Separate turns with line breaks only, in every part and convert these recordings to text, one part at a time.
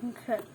Enggak.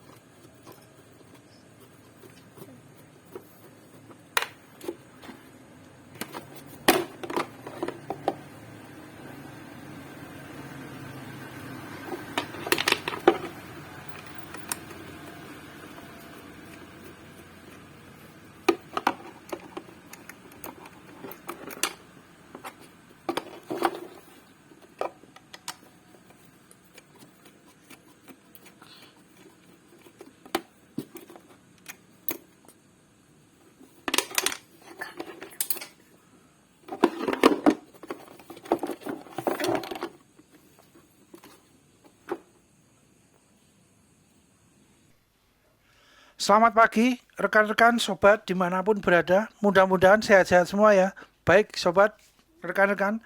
Selamat pagi, rekan-rekan, sobat, dimanapun berada. Mudah-mudahan sehat-sehat semua ya. Baik, sobat, rekan-rekan,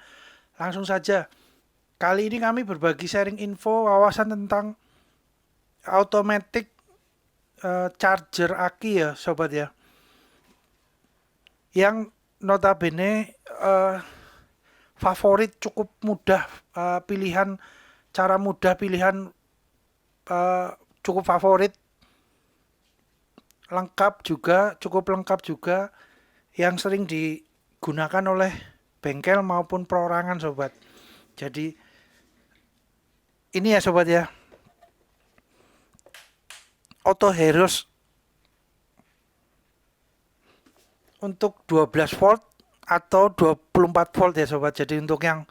langsung saja. Kali ini kami berbagi sharing info wawasan tentang automatic charger aki ya, sobat ya. Yang notabene favorit, cukup mudah, pilihan, cara mudah pilihan, eh, cukup favorit, lengkap juga, cukup lengkap juga, yang sering digunakan oleh bengkel maupun perorangan sobat. Jadi ini ya sobat ya, Auto Heroes untuk 12 volt atau 24 volt ya sobat. Jadi untuk yang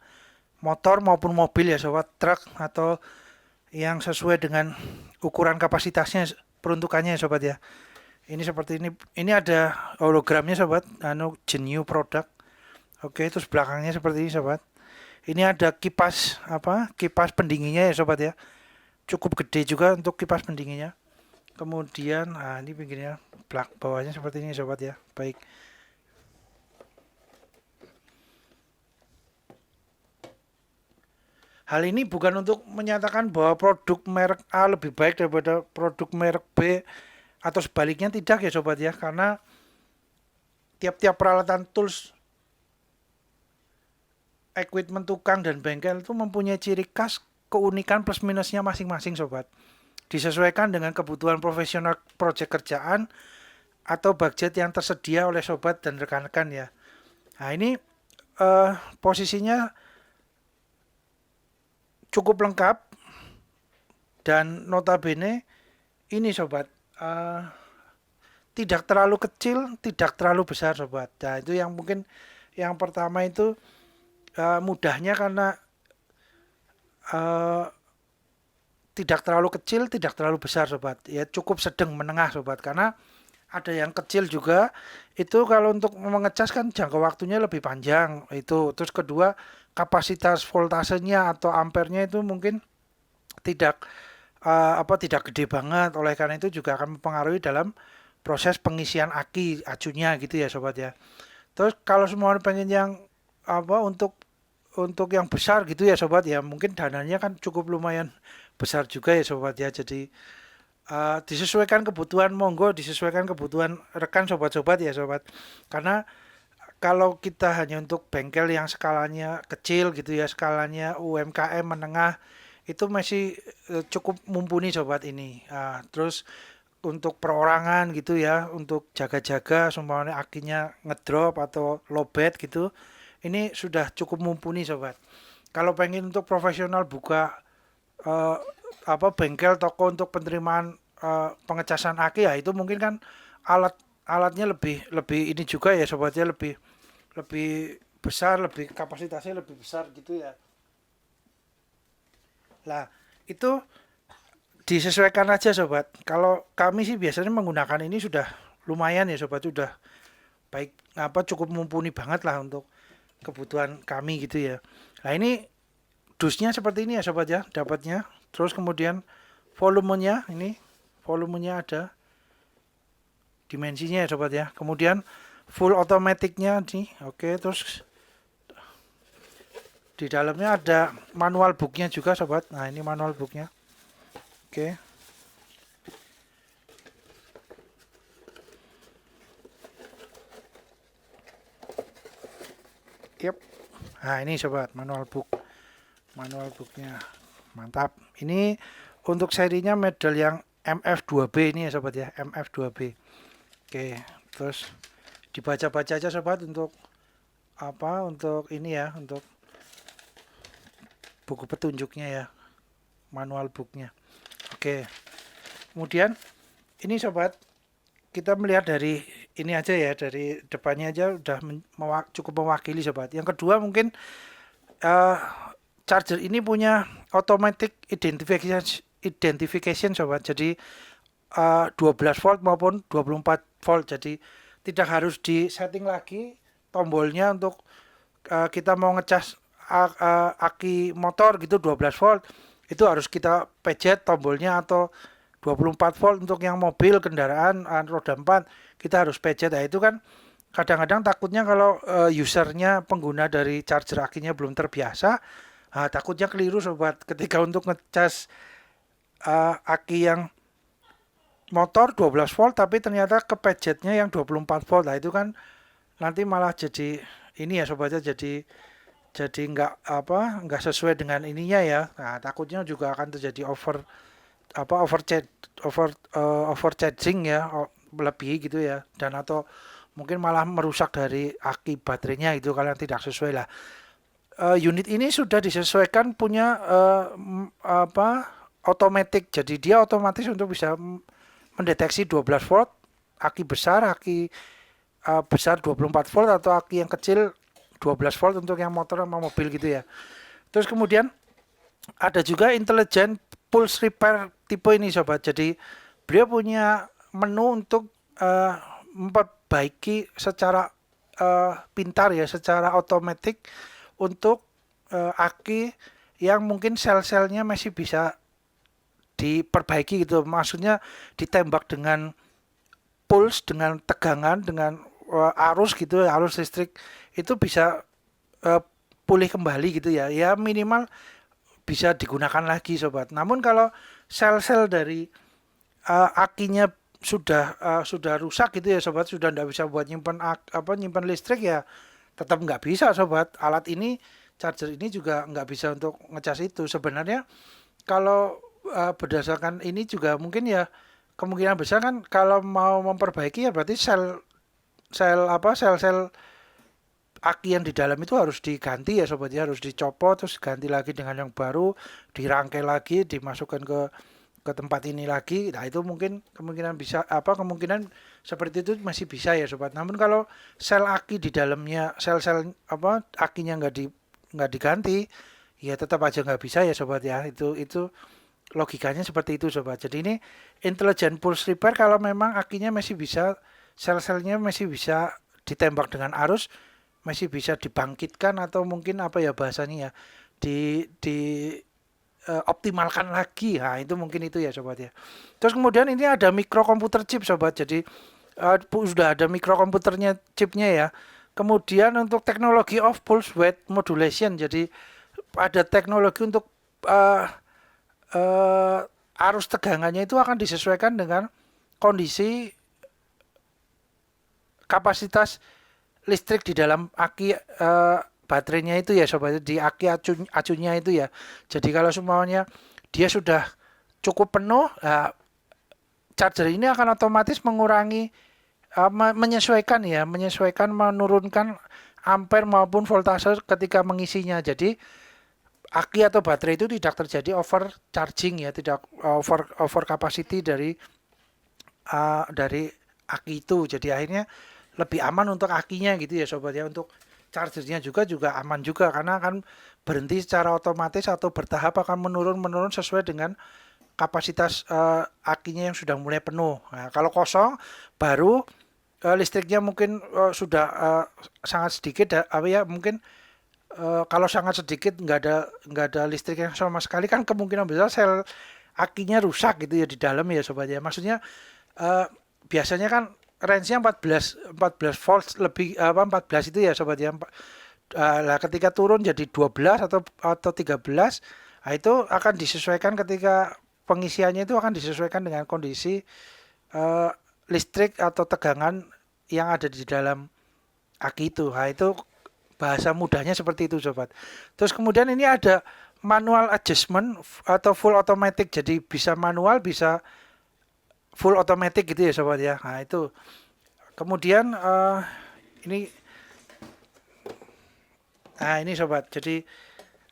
motor maupun mobil ya sobat, truk atau yang sesuai dengan ukuran kapasitasnya, peruntukannya ya sobat ya. Ini seperti ini. Ini ada hologramnya sobat, Genio produk. Oke, terus belakangnya seperti ini sobat. Ini ada kipas kipas pendinginnya ya sobat ya. Cukup gede juga untuk kipas pendinginnya. Kemudian ini pinggirnya, bawahnya seperti ini sobat ya. Baik. Hal ini bukan untuk menyatakan bahwa produk merek A lebih baik daripada produk merek B atau sebaliknya, tidak ya sobat ya, karena tiap-tiap peralatan tools, equipment tukang dan bengkel itu mempunyai ciri khas, keunikan plus minusnya masing-masing sobat. Disesuaikan dengan kebutuhan profesional proyek kerjaan atau budget yang tersedia oleh sobat dan rekan-rekan ya. Nah ini posisinya cukup lengkap dan notabene ini sobat, tidak terlalu kecil, tidak terlalu besar sobat. Nah itu yang mungkin yang pertama itu mudahnya karena tidak terlalu kecil, tidak terlalu besar sobat. Ya cukup sedang menengah sobat, karena ada yang kecil juga. Itu kalau untuk mengecas kan jangka waktunya lebih panjang itu. Terus kedua, kapasitas voltasenya atau ampernya itu mungkin tidak tidak gede banget. Oleh karena itu juga akan mempengaruhi dalam proses pengisian aki acunya gitu ya sobat ya. Terus kalau semua pengen yang untuk yang besar gitu ya sobat ya, mungkin dananya kan cukup lumayan besar juga ya sobat ya. Jadi disesuaikan kebutuhan, monggo disesuaikan kebutuhan rekan sobat-sobat ya sobat. Karena kalau kita hanya untuk bengkel yang skalanya kecil gitu ya, skalanya UMKM menengah, itu masih cukup mumpuni sobat ini. Terus untuk perorangan gitu ya, untuk jaga-jaga semuanya akinya ngedrop atau lowbat gitu, ini sudah cukup mumpuni sobat. Kalau pengen untuk profesional buka eh, bengkel toko untuk penerimaan pengecasan aki ya, itu mungkin kan alatnya lebih lebih ini juga ya sobatnya, lebih lebih besar, lebih kapasitasnya lebih besar gitu ya. Lah itu disesuaikan aja sobat. Kalau kami sih biasanya menggunakan ini sudah lumayan ya sobat, sudah baik, cukup mumpuni banget lah untuk kebutuhan kami gitu ya. Nah ini dusnya seperti ini ya sobat ya, dapatnya. Terus kemudian volumenya ini, volumenya ada dimensinya ya sobat ya. Kemudian full automaticnya nih, oke. Terus di dalamnya ada manual booknya juga sobat. Nah ini manual booknya, oke. Yep. Nah ini sobat, manual booknya mantap. Ini untuk serinya model yang MF2B ini ya sobat ya, MF2B. Oke, terus dibaca-baca aja sobat untuk untuk ini ya, untuk buku petunjuknya ya, manual booknya. Oke, kemudian ini sobat, kita melihat dari ini aja ya, dari depannya aja udah cukup mewakili sobat. Yang kedua mungkin uh, charger ini punya automatic identification sobat. Jadi 12 volt maupun 24 volt. Jadi tidak harus di setting lagi tombolnya untuk kita mau ngecas aki motor gitu 12 volt. Itu harus kita pencet tombolnya, atau 24 volt untuk yang mobil kendaraan roda 4 kita harus pencet. Nah, itu kan kadang-kadang takutnya kalau usernya pengguna dari charger akinya belum terbiasa, takutnya keliru sobat ketika untuk ngecas aki yang motor 12 volt tapi ternyata kepecetnya yang 24 volt. Nah, itu kan nanti malah jadi ini ya sobatnya, jadi nggak sesuai dengan ininya ya. Nah, takutnya juga akan terjadi overcharging ya, lebih gitu ya, dan atau mungkin malah merusak dari aki baterainya itu kalau tidak sesuai lah. Unit ini sudah disesuaikan punya automatic, jadi dia otomatis untuk bisa mendeteksi 12 volt aki besar, aki besar 24 volt, atau aki yang kecil 12 volt untuk yang motor sama mobil gitu ya. Terus kemudian ada juga intelligent pulse repair tipe ini sobat. Jadi beliau punya menu untuk memperbaiki secara pintar ya, secara otomatis untuk aki yang mungkin sel-selnya masih bisa diperbaiki gitu. Maksudnya ditembak dengan pulse, dengan tegangan, dengan arus gitu, arus listrik itu bisa pulih kembali gitu ya. Ya minimal bisa digunakan lagi sobat. Namun kalau sel-sel dari akinya sudah rusak gitu ya sobat, sudah tidak bisa buat nyimpan listrik ya, tetap nggak bisa sobat. Alat ini, charger ini juga nggak bisa untuk ngecas itu. Sebenarnya kalau berdasarkan ini juga mungkin ya, kemungkinan besar kan kalau mau memperbaiki ya berarti sel aki yang di dalam itu harus diganti ya sobat ya, harus dicopot terus ganti lagi dengan yang baru, dirangkai lagi, dimasukkan ke tempat ini lagi. Nah, itu mungkin kemungkinan bisa kemungkinan seperti itu masih bisa ya sobat. Namun kalau sel aki di dalamnya, sel-sel akinya nggak diganti, ya tetap aja nggak bisa ya sobat ya. Itu logikanya seperti itu sobat. Jadi ini intelligent pulse repair kalau memang akinya masih bisa, sel-selnya masih bisa ditembak dengan arus, masih bisa dibangkitkan, atau mungkin bahasanya ya, di optimalkan lagi. Nah, itu mungkin itu ya sobat ya. Terus kemudian ini ada mikrokomputer chip sobat. Jadi sudah ada mikrokomputernya, chipnya ya. Kemudian untuk teknologi of pulse width modulation, jadi ada teknologi untuk arus tegangannya itu akan disesuaikan dengan kondisi kapasitas listrik di dalam aki baterainya itu ya sobat, di aki acunya itu ya. Jadi kalau semuanya dia sudah cukup penuh, charger ini akan otomatis mengurangi, menyesuaikan menurunkan ampere maupun voltase ketika mengisinya. Jadi aki atau baterai itu tidak terjadi overcharging ya, tidak over capacity dari aki itu. Jadi akhirnya lebih aman untuk akinya gitu ya sobat ya. Untuk chargernya juga aman juga, karena akan berhenti secara otomatis atau bertahap akan menurun sesuai dengan kapasitas akinya yang sudah mulai penuh. Nah, kalau kosong baru listriknya mungkin sudah sangat sedikit mungkin kalau sangat sedikit, nggak ada listrik yang sama sekali, kan kemungkinan besar sel akinya rusak gitu ya di dalam ya sobat ya. Maksudnya biasanya kan range-nya 14 volt lebih, 14 itu ya sobat ya. Lah ketika turun jadi 12 atau 13, nah itu akan disesuaikan, ketika pengisiannya itu akan disesuaikan dengan kondisi listrik atau tegangan yang ada di dalam aki itu. Nah, itu bahasa mudahnya seperti itu sobat. Terus kemudian ini ada manual adjustment atau full automatic, jadi bisa manual, bisa full automatic gitu ya sobat ya. Nah itu kemudian ini ini sobat. Jadi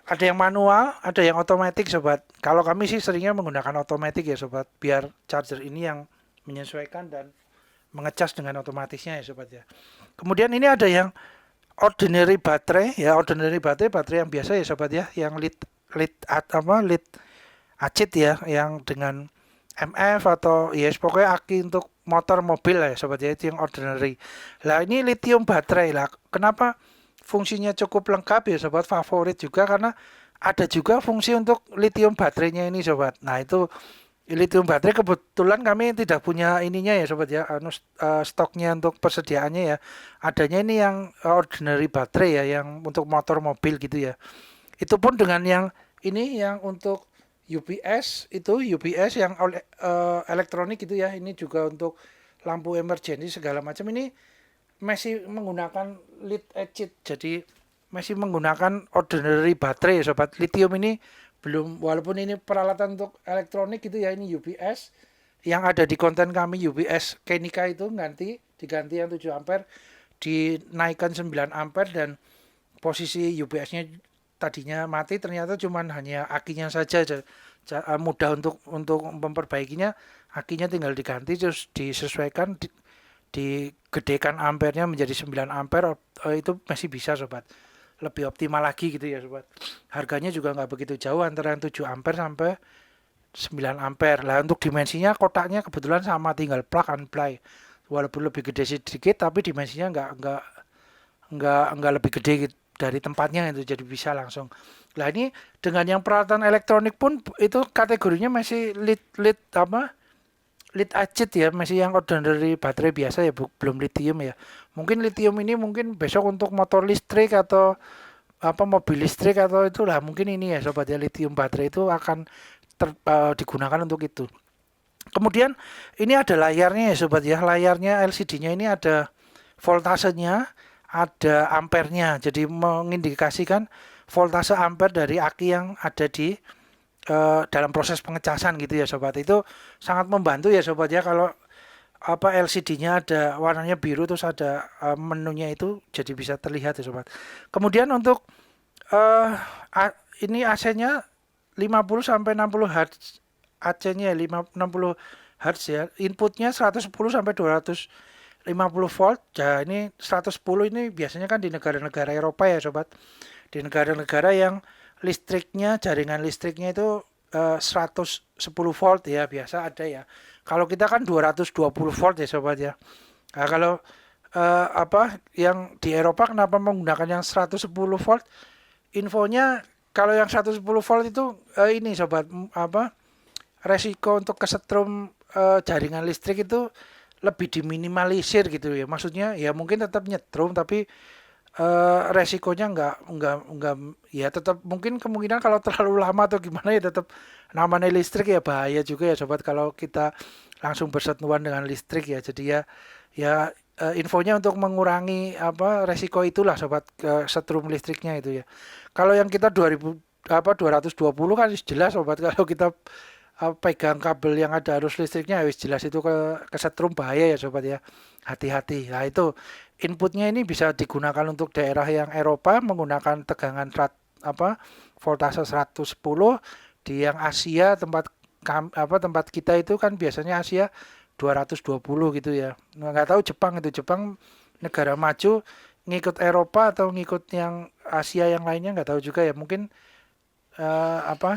ada yang manual, ada yang otomatis sobat. Kalau kami sih seringnya menggunakan otomatis ya sobat, biar charger ini yang menyesuaikan dan mengecas dengan otomatisnya ya sobat ya. Kemudian ini ada yang ordinary baterai ya, ordinary baterai yang biasa ya sobat ya, yang lead acid ya, yang dengan MF atau yes pokoknya aki untuk motor mobil lah ya sobat ya, itu yang ordinary. Lah ini lithium baterai lah. Kenapa fungsinya cukup lengkap ya sobat, favorit juga karena ada juga fungsi untuk lithium baterainya ini sobat. Nah itu lithium baterai kebetulan kami tidak punya ininya ya sobat ya, stoknya untuk persediaannya ya. Adanya ini yang ordinary baterai ya, yang untuk motor mobil gitu ya. Itu pun dengan yang ini yang untuk UPS itu UPS yang elektronik gitu ya. Ini juga untuk lampu emergency segala macam ini masih menggunakan lead acid. Jadi masih menggunakan ordinary baterai ya sobat. Lithium ini belum, walaupun ini peralatan untuk elektronik gitu ya, ini UPS yang ada di konten kami UPS Kenika itu diganti yang 7 ampere dinaikkan 9 ampere dan posisi UPS-nya tadinya mati ternyata cuman hanya akinya saja, mudah untuk memperbaikinya, akinya tinggal diganti terus disesuaikan digedekan ampernya menjadi 9 ampere, itu masih bisa sobat, lebih optimal lagi gitu ya sobat. Harganya juga nggak begitu jauh antara yang 7 ampere sampai 9 ampere lah. Untuk dimensinya kotaknya kebetulan sama, tinggal plug and play, walaupun lebih gede sedikit tapi dimensinya nggak lebih gede dari tempatnya, itu jadi bisa langsung. Lah ini dengan yang peralatan elektronik pun itu kategorinya masih lead acid ya, masih yang ordinary baterai biasa ya, belum lithium ya. Mungkin lithium ini mungkin besok untuk motor listrik atau mobil listrik atau itulah, mungkin ini ya sobat ya, lithium baterai itu akan digunakan untuk itu. Kemudian ini ada layarnya ya sobat ya, layarnya LCD-nya ini ada voltasenya, ada ampernya, jadi mengindikasikan voltase ampere dari aki yang ada di dalam proses pengecasan gitu ya sobat. Itu sangat membantu ya sobat ya, kalau LCD-nya ada warnanya biru terus ada menunya itu jadi bisa terlihat ya sobat. Kemudian untuk ini AC-nya 50 sampai 60 Hz, AC-nya 60 Hz ya. Inputnya 110 sampai 250 volt. Ya ini 110 ini biasanya kan di negara-negara Eropa ya sobat. Di negara-negara yang jaringan listriknya itu 110 volt ya biasa ada ya. Kalau kita kan 220 volt ya sobat ya. Nah, kalau yang di Eropa kenapa menggunakan yang 110 volt? Infonya kalau yang 110 volt itu ini sobat, resiko untuk kesetrum jaringan listrik itu lebih diminimalisir gitu ya. Maksudnya ya mungkin tetap nyetrum tapi resikonya enggak ya, tetap mungkin kemungkinan kalau terlalu lama atau gimana ya tetap namanya listrik ya, bahaya juga ya sobat kalau kita langsung bersentuhan dengan listrik ya. Jadi ya infonya untuk mengurangi resiko itulah sobat, setrum listriknya itu ya. Kalau yang kita 220 kan jelas sobat, kalau kita pegang kabel yang ada arus listriknya wis jelas itu kesetrum, bahaya ya sobat ya. Hati-hati. Nah itu inputnya ini bisa digunakan untuk daerah yang Eropa menggunakan tegangan voltase 110. Di yang Asia tempat kita itu kan biasanya Asia 220 gitu ya. Nggak tahu Jepang negara maju ngikut Eropa atau ngikut yang Asia yang lainnya, nggak tahu juga ya. Mungkin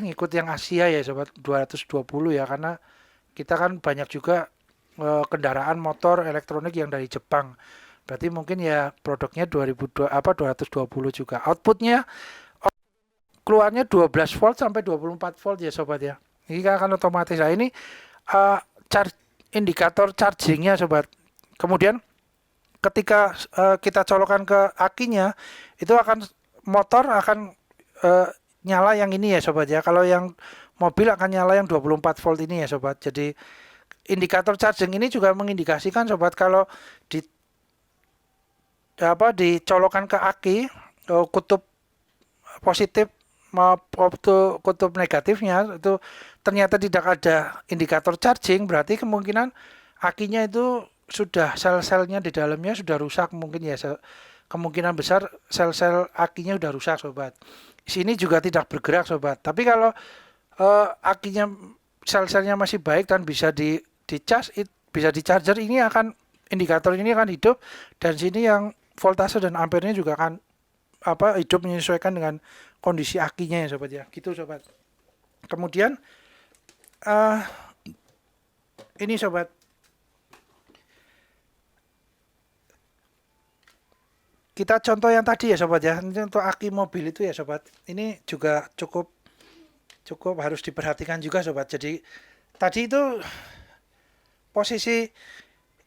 ngikut yang Asia ya sobat, 220 ya, karena kita kan banyak juga kendaraan motor elektronik yang dari Jepang. Berarti mungkin ya produknya 220 juga. Outputnya keluarnya 12 volt sampai 24 volt ya sobat ya. Ini akan otomatis. Nah ini indikator chargingnya sobat. Kemudian ketika kita colokan ke akinya, itu motor akan nyala yang ini ya sobat ya. Kalau yang mobil akan nyala yang 24 volt ini ya sobat. Jadi indikator charging ini juga mengindikasikan sobat kalau dicolokkan ke aki, kutub positif kutub negatifnya itu ternyata tidak ada indikator charging, berarti kemungkinan akinya itu sudah sel-selnya di dalamnya sudah rusak mungkin ya. Kemungkinan besar sel-sel akinya sudah rusak sobat. Sini juga tidak bergerak sobat. Tapi kalau akinya sel-selnya masih baik dan bisa di charge, bisa di charger, ini akan indikator ini akan hidup, dan sini yang voltase dan ampernya juga akan hidup menyesuaikan dengan kondisi akinya ya sobat ya. Gitu sobat. Kemudian ini sobat, kita contoh yang tadi ya sobat ya. Ini untuk aki mobil itu ya sobat. Ini juga cukup harus diperhatikan juga sobat. Jadi tadi itu posisi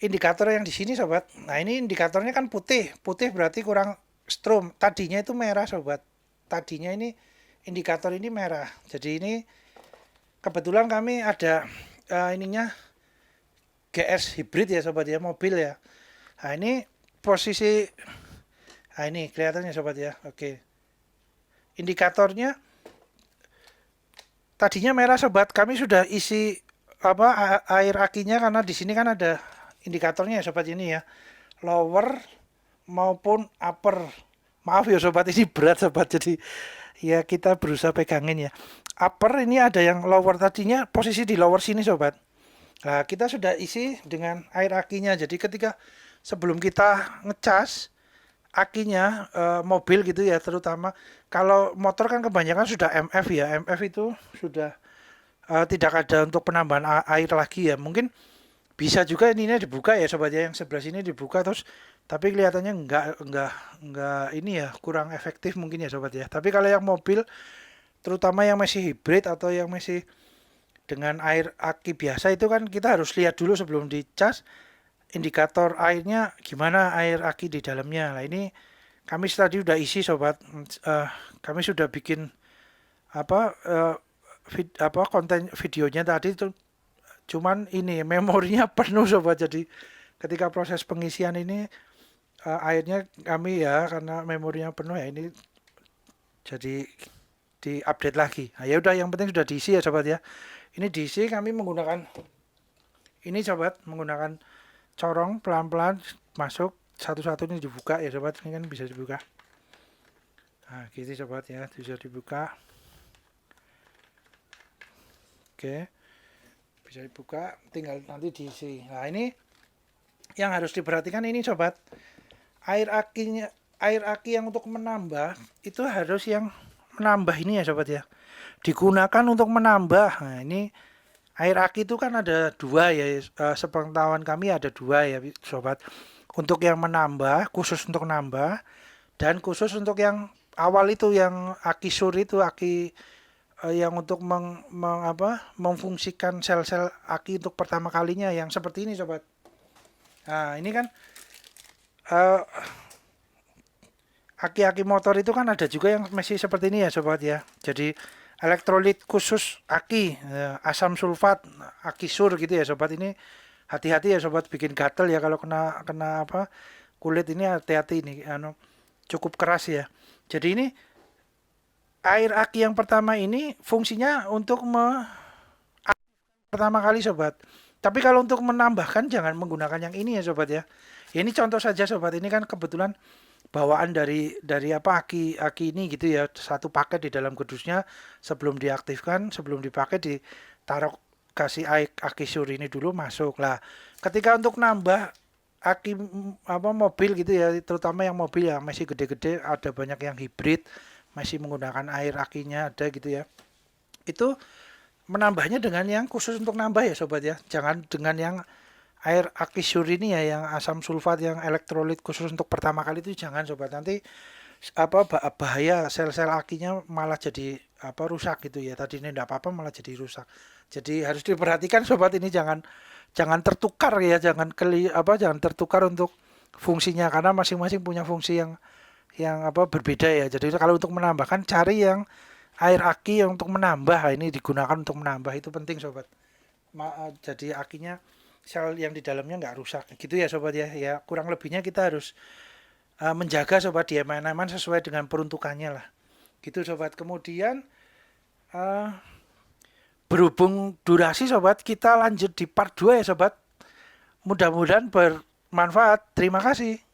indikator yang di sini sobat. Nah, ini indikatornya kan putih. Putih berarti kurang strom. Tadinya itu merah sobat. Tadinya ini indikator ini merah. Jadi ini kebetulan kami ada ininya GS hybrid ya sobat ya, mobil ya. Nah, ini posisi, nah ini kelihatannya sobat ya. Oke. Indikatornya tadinya merah sobat. Kami sudah isi air akinya, karena di sini kan ada indikatornya ya sobat ini ya. Lower maupun upper. Maaf ya sobat, ini berat sobat, jadi ya kita berusaha pegangin ya. Upper ini ada yang lower, tadinya posisi di lower sini sobat. Nah, kita sudah isi dengan air akinya. Jadi ketika sebelum kita ngecas akinya mobil gitu ya, terutama kalau motor kan kebanyakan sudah MF ya. MF itu sudah tidak ada untuk penambahan air lagi ya. Mungkin bisa juga ini dibuka ya sobat ya, yang sebelah sini dibuka terus, tapi kelihatannya enggak ini ya, kurang efektif mungkin ya sobat ya. Tapi kalau yang mobil, terutama yang masih hybrid atau yang masih dengan air aki biasa, itu kan kita harus lihat dulu sebelum dicas indikator airnya gimana, air aki di dalamnya. Nah, ini kami tadi udah isi sobat. Kami sudah bikin konten videonya tadi itu, cuman ini memorinya penuh sobat. Jadi ketika proses pengisian ini airnya kami ya, karena memorinya penuh ya, ini jadi di update lagi. Nah, ya udah, yang penting sudah diisi ya sobat ya. Ini diisi, kami menggunakan ini sobat, menggunakan corong pelan-pelan masuk satu-satu. Ini dibuka ya sobat, ini kan bisa dibuka. Nah gitu sobat ya, bisa dibuka. Oke, bisa dibuka, tinggal nanti diisi. Nah, ini yang harus diperhatikan ini sobat, air aki yang untuk menambah itu harus yang menambah ini ya sobat ya, digunakan untuk menambah. Nah, ini air aki itu kan ada dua ya, sepengetahuan kami ada dua ya sobat. Untuk yang menambah, khusus untuk nambah, dan khusus untuk yang awal itu, yang aki sur itu, aki yang untuk memfungsikan sel-sel aki untuk pertama kalinya, yang seperti ini sobat. Nah, ini kan aki-aki motor itu kan ada juga yang masih seperti ini ya sobat ya. Jadi elektrolit khusus aki, asam sulfat, aki sur gitu ya sobat. Ini hati-hati ya sobat, bikin gatel ya kalau kena kulit ini, hati-hati ini, cukup keras ya. Jadi ini air aki yang pertama ini fungsinya untuk pertama kali sobat. Tapi kalau untuk menambahkan jangan menggunakan yang ini ya sobat ya. Ini contoh saja sobat, ini kan kebetulan bawaan dari aki ini gitu ya, satu paket di dalam kardusnya. Sebelum diaktifkan, sebelum dipakai, ditaruh, kasih aki sur ini dulu masuk lah. Ketika untuk nambah aki mobil gitu ya, terutama yang mobil yang masih gede-gede, ada banyak yang hybrid masih menggunakan air akinya ada gitu ya, itu menambahnya dengan yang khusus untuk nambah ya sobat ya. Jangan dengan yang air aki sur ini ya, yang asam sulfat, yang elektrolit khusus untuk pertama kali itu jangan sobat. Nanti bahaya, sel-sel akinya malah jadi rusak gitu ya. Tadi ini enggak apa-apa malah jadi rusak. Jadi harus diperhatikan sobat, ini jangan tertukar ya, jangan tertukar untuk fungsinya, karena masing-masing punya fungsi yang berbeda ya. Jadi kalau untuk menambahkan, cari yang air aki yang untuk menambah, ini digunakan untuk menambah, itu penting sobat. Jadi akinya, sel yang di dalamnya nggak rusak gitu ya sobat ya. Ya kurang lebihnya kita harus menjaga sobat, dia aman-aman sesuai dengan peruntukannya lah. Gitu sobat. Kemudian eh, berhubung durasi sobat, kita lanjut di part 2 ya sobat. Mudah-mudahan bermanfaat. Terima kasih.